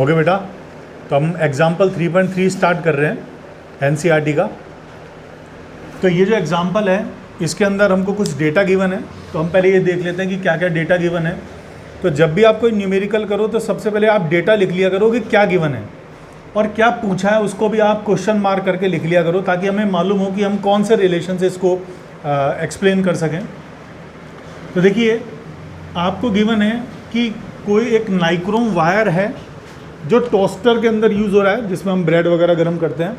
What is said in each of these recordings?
Okay बेटा, तो हम एग्जाम्पल 3.3 स्टार्ट कर रहे हैं एनसीईआरटी का। तो ये जो एग्जाम्पल है इसके अंदर हमको कुछ डेटा गिवन है, तो हम पहले ये देख लेते हैं कि क्या क्या डेटा गिवन है। तो जब भी आप कोई न्यूमेरिकल करो तो सबसे पहले आप डेटा लिख लिया करो कि क्या गिवन है और क्या पूछा है, उसको भी आप क्वेश्चन मार्क करके लिख लिया करो ताकि हमें मालूम हो कि हम कौन से रिलेशन से इसको एक्सप्लेन कर सकें। तो देखिए, आपको गिवन है कि कोई एक नाइक्रोम वायर है जो टोस्टर के अंदर यूज़ हो रहा है, जिसमें हम ब्रेड वगैरह गर्म करते हैं,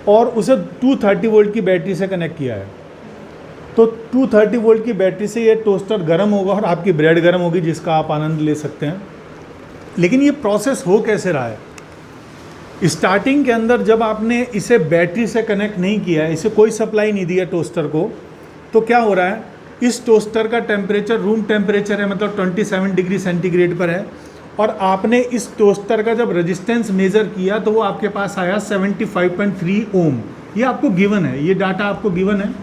और उसे 230 वोल्ट की बैटरी से कनेक्ट किया है। तो 230 वोल्ट की बैटरी से ये टोस्टर गर्म होगा और आपकी ब्रेड गर्म होगी, जिसका आप आनंद ले सकते हैं। लेकिन ये प्रोसेस हो कैसे रहा है? स्टार्टिंग के अंदर जब आपने इसे बैटरी से कनेक्ट नहीं किया है, इसे कोई सप्लाई नहीं दिया टोस्टर को, तो क्या हो रहा है, इस टोस्टर का टेम्परेचर रूम टेम्परेचर है, मतलब 27 डिग्री सेंटीग्रेड पर है, और आपने इस टोस्टर का जब रेजिस्टेंस मेज़र किया तो वो आपके पास आया 75.3 ओम। ये आपको गिवन है, ये डाटा आपको गिवन है।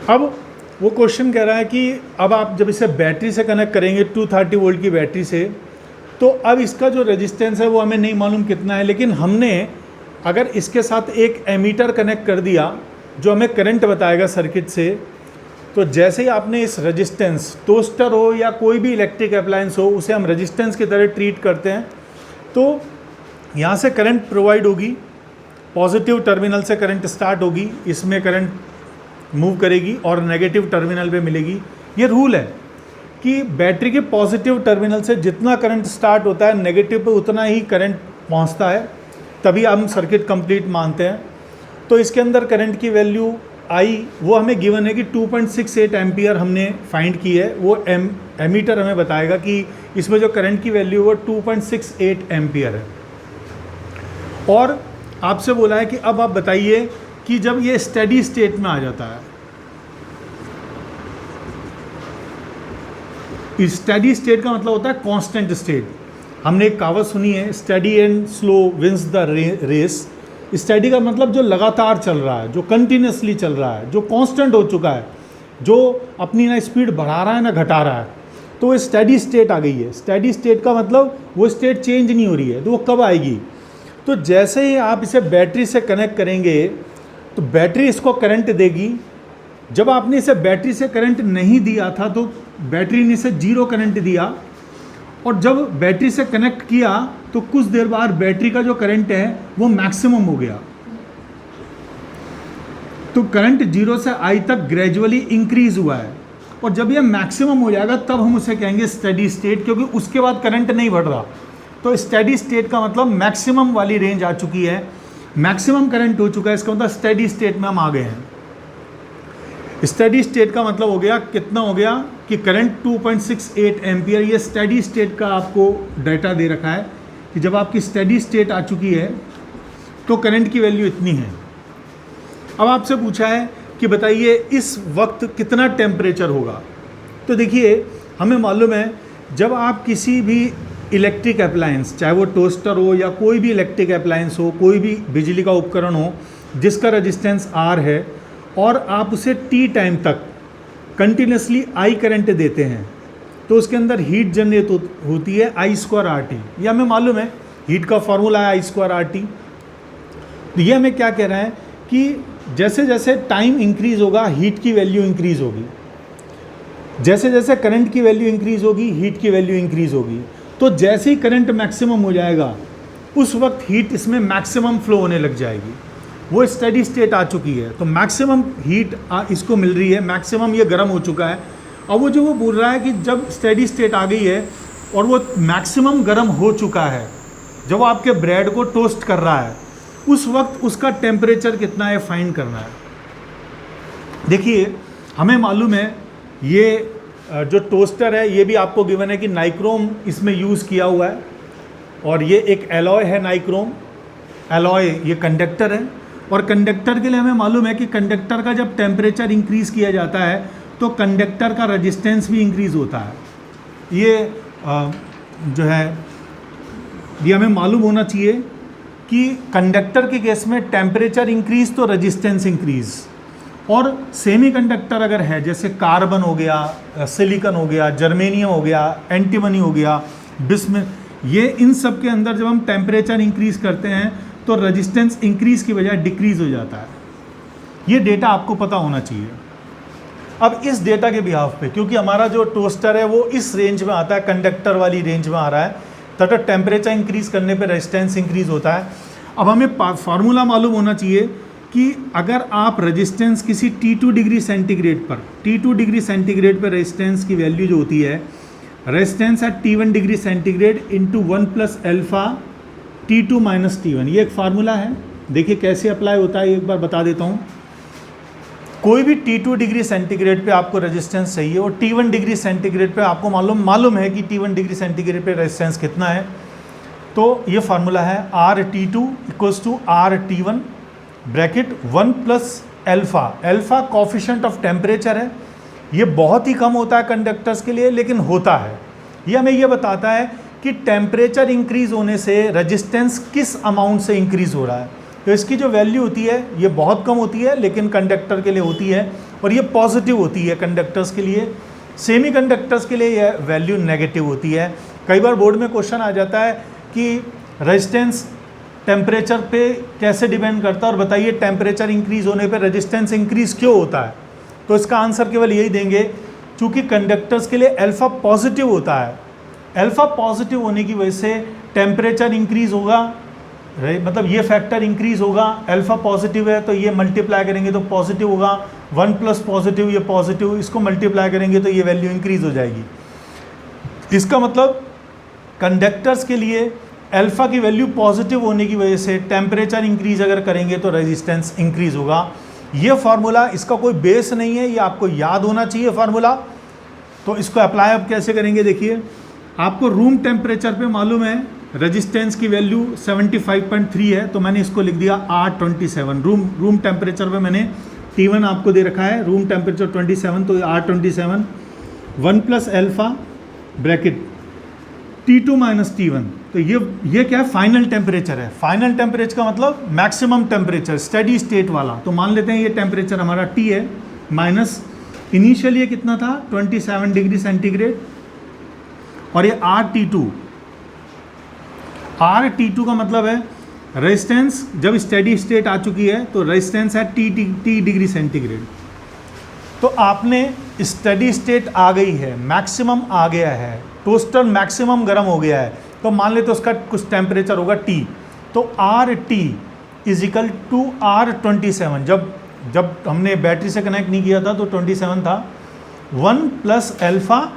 अब वो क्वेश्चन कह रहा है कि अब आप जब इसे बैटरी से कनेक्ट करेंगे 230 वोल्ट की बैटरी से, तो अब इसका जो रेजिस्टेंस है वो हमें नहीं मालूम कितना है, लेकिन हमने अगर इसके साथ एक एमीटर कनेक्ट कर दिया जो हमें करंट बताएगा सर्किट से, तो जैसे ही आपने इस रेजिस्टेंस, टोस्टर हो या कोई भी इलेक्ट्रिक अप्लायंस हो, उसे हम रेजिस्टेंस की तरह ट्रीट करते हैं, तो यहाँ से करंट प्रोवाइड होगी, पॉजिटिव टर्मिनल से करंट स्टार्ट होगी, इसमें करंट मूव करेगी और नेगेटिव टर्मिनल पे मिलेगी। ये रूल है कि बैटरी के पॉजिटिव टर्मिनल से जितना करंट स्टार्ट होता है, नेगेटिव पे उतना ही करंट पहुंचता है, तभी हम सर्किट कंप्लीट मानते हैं। तो इसके अंदर करंट की वैल्यू आई, वो हमें गिवन है कि 2.68 एम्पियर हमने फाइंड की है। वो एमीटर हमें बताएगा कि इसमें जो करंट की वैल्यू है वो 2.68 एम्पियर है। और आपसे बोला है कि अब आप बताइए कि जब ये स्टेडी स्टेट में आ जाता है, स्टेडी स्टेट का मतलब होता है कांस्टेंट स्टेट। हमने एक कहावत सुनी है, steady and slow wins the race. Steady का मतलब जो लगातार चल रहा है, जो कंटिन्यूसली चल रहा है, जो कांस्टेंट हो चुका है, जो अपनी ना स्पीड बढ़ा रहा है ना घटा रहा है, तो वो स्टेडी स्टेट आ गई है। स्टेडी स्टेट का मतलब वो स्टेट चेंज नहीं हो रही है, तो वो कब आएगी? तो जैसे ही आप इसे बैटरी से कनेक्ट करेंगे तो बैटरी इसको करंट देगी। जब आपने इसे बैटरी से करंट नहीं दिया था तो बैटरी ने इसे 0 करंट दिया, और जब बैटरी से कनेक्ट किया तो कुछ देर बाद बैटरी का जो करंट है वो मैक्सिमम हो गया। तो करंट 0 से I तक ग्रेजुअली इंक्रीज हुआ है, और जब ये मैक्सिमम हो जाएगा तब हम उसे कहेंगे स्टेडी स्टेट, क्योंकि उसके बाद करंट नहीं बढ़ रहा। तो स्टेडी स्टेट का मतलब मैक्सिमम वाली रेंज आ चुकी है, मैक्सिमम करंट हो चुका है, इसका मतलब स्टेडी स्टेट में हम आ गए हैं। स्टेडी स्टेट का मतलब हो गया, कितना हो गया कि करंट 2.68 एम्पियर। ये स्टेडी स्टेट का आपको डाटा दे रखा है कि जब आपकी स्टेडी स्टेट आ चुकी है तो करंट की वैल्यू इतनी है। अब आपसे पूछा है कि बताइए इस वक्त कितना टेम्परेचर होगा। तो देखिए, हमें मालूम है जब आप किसी भी इलेक्ट्रिक अप्लायंस, चाहे वो टोस्टर हो या कोई भी इलेक्ट्रिक अप्लायंस हो, कोई भी बिजली का उपकरण हो जिसका रेजिस्टेंस R है, और आप उसे T टाइम तक कंटिन्यूसली I करंट देते हैं, तो उसके अंदर हीट जनरेट होती है I²RT। ये हमें मालूम है, हीट का फॉर्मूला है I²RT। तो ये हमें क्या कह रहा है कि जैसे जैसे टाइम इंक्रीज होगा हीट की वैल्यू इंक्रीज होगी, जैसे जैसे करंट की वैल्यू इंक्रीज होगी हीट की वैल्यू इंक्रीज होगी। तो जैसे ही करंट मैक्सिमम हो जाएगा उस वक्त हीट इसमें मैक्सिमम फ्लो होने लग जाएगी, वो स्टेडी स्टेट आ चुकी है। तो मैक्सिमम हीट इसको मिल रही है, मैक्सिमम ये गर्म हो चुका है। अब वो जो वो बोल रहा है कि जब स्टेडी स्टेट आ गई है और वो मैक्सिमम गर्म हो चुका है, जब वो आपके ब्रेड को टोस्ट कर रहा है, उस वक्त उसका टेम्परेचर कितना है फाइंड करना है। देखिए, हमें मालूम है ये जो टोस्टर है ये भी आपको गिवन है कि नाइक्रोम इसमें यूज़ किया हुआ है, और ये एक एलॉय है नाइक्रोम। एलॉय ये कंडक्टर है, और कंडक्टर के लिए हमें मालूम है कि कंडक्टर का जब टेम्परेचर इंक्रीज़ किया जाता है तो कंडक्टर का रेजिस्टेंस भी इंक्रीज़ होता है। ये जो है ये हमें मालूम होना चाहिए कि कंडक्टर के केस में टेम्परेचर इंक्रीज़ तो रेजिस्टेंस इंक्रीज़। और सेमीकंडक्टर अगर है, जैसे कार्बन हो गया, सिलिकॉन हो गया, जर्मेनियम हो गया, एंटीमनी हो गया, बिस्म ये इन सब के अंदर जब हम टेम्परेचर इंक्रीज करते हैं तो रेजिस्टेंस इंक्रीज की बजाय डिक्रीज हो जाता है। ये डेटा आपको पता होना चाहिए। अब इस डेटा के बिहाफ पे, क्योंकि हमारा जो टोस्टर है वो इस रेंज में आता है, कंडक्टर वाली रेंज में आ रहा है, तथा टेम्परेचर इंक्रीज करने पे रेजिस्टेंस इंक्रीज होता है। अब हमें फार्मूला मालूम होना चाहिए कि अगर आप रेजिस्टेंस किसी T2 डिग्री सेंटीग्रेड पर, T2 डिग्री सेंटीग्रेड पर रेजिस्टेंस की वैल्यू जो होती है, resistance at T1 degree centigrade into 1 plus alpha T2 minus T1, ये एक फार्मूला है। देखिए कैसे अप्लाई होता है, एक बार बता देता हूँ। कोई भी T2 डिग्री सेंटीग्रेड पे आपको रेजिस्टेंस चाहिए और T1 डिग्री सेंटीग्रेड पे आपको मालूम है कि T1 डिग्री सेंटीग्रेड पे रेजिस्टेंस कितना है। तो ये फार्मूला है RT2 equals to RT1 bracket 1 plus alpha. Alpha coefficient of temperature है, ये बहुत ही कम होता है कंडक्टर्स के लिए, लेकिन होता है। ये हमें ये बताता है कि टेम्परेचर इंक्रीज होने से रेजिस्टेंस किस अमाउंट से इंक्रीज हो रहा है। तो इसकी जो वैल्यू होती है ये बहुत कम होती है, लेकिन कंडक्टर के लिए होती है, और ये पॉजिटिव होती है कंडक्टर्स के लिए। सेमी कंडक्टर्स के लिए यह वैल्यू नेगेटिव होती है। कई बार बोर्ड में क्वेश्चन आ जाता है कि रेजिस्टेंस टेम्परेचर पे कैसे डिपेंड करता है, और बताइए टेम्परेचर इंक्रीज होने पे रेजिस्टेंस इंक्रीज क्यों होता है। तो इसका आंसर केवल यही देंगे, चूँकि कंडक्टर्स के लिए अल्फा पॉजिटिव होता है, अल्फा पॉजिटिव होने की वजह से टेम्परेचर इंक्रीज होगा, मतलब ये फैक्टर इंक्रीज होगा। अल्फा पॉजिटिव है तो ये मल्टीप्लाई करेंगे तो पॉजिटिव होगा, 1 प्लस पॉजिटिव ये पॉजिटिव, इसको मल्टीप्लाई करेंगे तो ये वैल्यू इंक्रीज हो जाएगी। इसका मतलब कंडक्टर्स के लिए अल्फा की वैल्यू पॉजिटिव होने की वजह से टेम्परेचर इंक्रीज अगर करेंगे तो रेजिस्टेंस इंक्रीज होगा। ये फार्मूला, इसका कोई बेस नहीं है, ये आपको याद होना चाहिए फार्मूला। तो इसको अप्लाई अब कैसे करेंगे, देखिए आपको रूम टेम्परेचर पे मालूम है रेजिस्टेंस की वैल्यू 75.3 है, तो मैंने इसको लिख दिया R27। रूम टेम्परेचर पे मैंने T1 आपको दे रखा है, रूम टेम्परेचर 27, तो R27 1 plus alpha bracket T2 minus T1। तो ये क्या है, फाइनल टेम्परेचर है। फाइनल टेम्परेचर का मतलब मैक्सिमम टेम्परेचर, स्टेडी स्टेट वाला। तो मान लेते हैं ये टेम्परेचर हमारा T है, माइनस इनिशियल ये कितना था 27 डिग्री सेंटीग्रेड, और ये RT2 का मतलब है रेजिस्टेंस जब स्टेडी स्टेट आ चुकी है तो रेजिस्टेंस है T डिग्री सेंटीग्रेड। तो आपने स्टेडी स्टेट आ गई है, मैक्सिमम आ गया है, टोस्टर मैक्सिमम गर्म हो गया है, तो मान ले तो उसका कुछ टेम्परेचर होगा T। तो RT is equal to R27। जब हमने बैटरी से कनेक्ट नहीं किया था तो 27 था, 1 plus alpha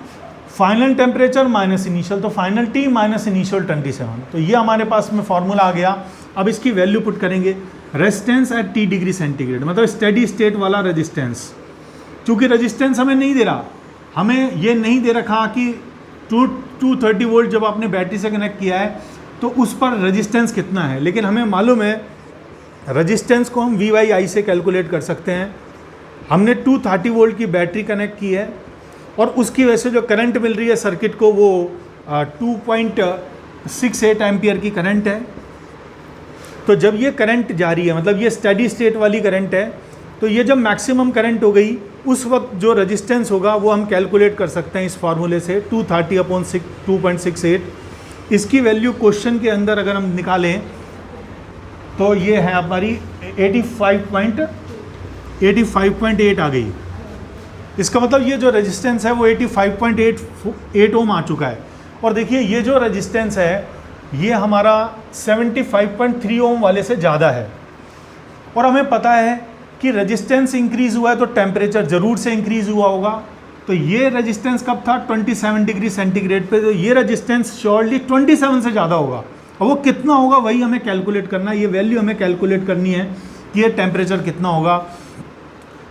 final temperature minus initial, तो फाइनल T माइनस इनिशियल 27। तो ये हमारे पास में फॉर्मूला आ गया। अब इसकी वैल्यू पुट करेंगे, resistance at T degree centigrade, मतलब स्टेडी स्टेट वाला रेजिस्टेंस। चूँकि रेजिस्टेंस हमें नहीं दे रहा, हमें ये नहीं दे रखा कि 230 वोल्ट जब आपने बैटरी से कनेक्ट किया है तो उस पर रेजिस्टेंस कितना है, लेकिन हमें मालूम है रेजिस्टेंस को हम VI से कैलकुलेट कर सकते हैं। हमने 230 वोल्ट की बैटरी कनेक्ट की है और उसकी वजह से जो करंट मिल रही है सर्किट को वो 2.68 एम्पियर की करंट है। तो जब ये करंट जारी है, मतलब ये स्टेडी स्टेट वाली करंट है, तो ये जब मैक्सिमम करंट हो गई उस वक्त जो रेजिस्टेंस होगा वो हम कैलकुलेट कर सकते हैं इस फार्मूले से, 230/2.68। इसकी वैल्यू क्वेश्चन के अंदर अगर हम निकालें तो ये है हमारी 85.8 आ गई। इसका मतलब ये जो रेजिस्टेंस है वो 85.8 ओम आ चुका है। और देखिए ये जो रेजिस्टेंस है ये हमारा 75.3 ओम वाले से ज़्यादा है, और हमें पता है कि रेजिस्टेंस इंक्रीज हुआ है तो टेम्परेचर ज़रूर से इंक्रीज हुआ होगा। तो ये रेजिस्टेंस कब था 27 डिग्री सेंटीग्रेड पे, तो ये रेजिस्टेंस श्योरली 27 से ज़्यादा होगा। और वो कितना होगा वही हमें कैलकुलेट करना है, ये वैल्यू हमें कैलकुलेट करनी है कि ये टेम्परेचर कितना होगा।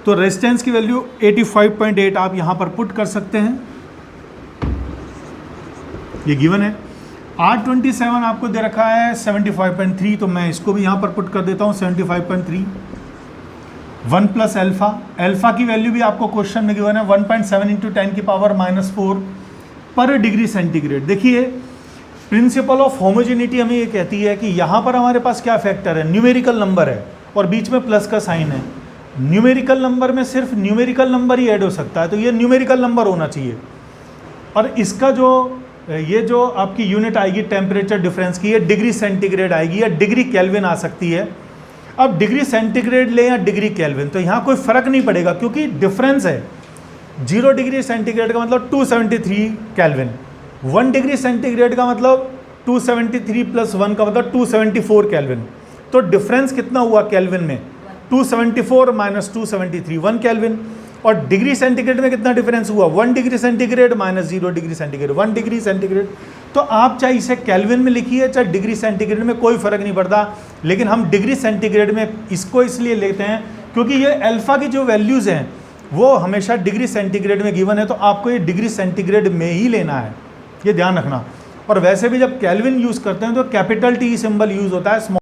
तो रेजिस्टेंस की वैल्यू 85.8 आप यहाँ पर पुट कर सकते हैं, ये गिवन है। R27 आपको दे रखा है 75.3, तो मैं इसको भी यहाँ पर पुट कर देता हूँ 75.3। 1 प्लस एल्फा, एल्फा की वैल्यू भी आपको क्वेश्चन में गिवन है 1.7 × 10⁻⁴ पर डिग्री सेंटीग्रेड। देखिए प्रिंसिपल ऑफ होमोजेनिटी हमें ये कहती है कि यहाँ पर हमारे पास क्या फैक्टर है, न्यूमेरिकल नंबर है और बीच में प्लस का साइन है। न्यूमेरिकल नंबर में सिर्फ न्यूमेरिकल नंबर ही ऐड हो सकता है, तो ये न्यूमेरिकल नंबर होना चाहिए। और इसका जो ये जो आपकी यूनिट आएगी टेम्परेचर डिफरेंस की, ये डिग्री सेंटीग्रेड आएगी या डिग्री केल्विन आ सकती है। अब डिग्री सेंटीग्रेड ले या डिग्री केल्विन, तो यहाँ कोई फ़र्क नहीं पड़ेगा क्योंकि डिफरेंस है। 0 डिग्री सेंटीग्रेड का मतलब 273 केल्विन, 1 डिग्री सेंटीग्रेड का मतलब 273 + 1 का मतलब 274 केल्विन। तो डिफरेंस कितना हुआ केल्विन में? 274 - 273, 1 केल्विन। और डिग्री सेंटीग्रेड में कितना डिफरेंस हुआ? 1 degree centigrade - 0 degree centigrade, 1 degree centigrade. तो आप चाहे इसे केल्विन में लिखिए चाहे डिग्री सेंटीग्रेड में, कोई फ़र्क नहीं पड़ता, लेकिन हम डिग्री सेंटीग्रेड में इसको इसलिए लेते हैं क्योंकि ये अल्फ़ा की जो वैल्यूज़ हैं वो हमेशा डिग्री सेंटीग्रेड में गिवन है, तो आपको ये डिग्री सेंटीग्रेड में ही लेना है, ये ध्यान रखना। और वैसे भी जब केल्विन यूज़ करते हैं तो कैपिटल T सिंबल यूज़ होता है, स्मॉल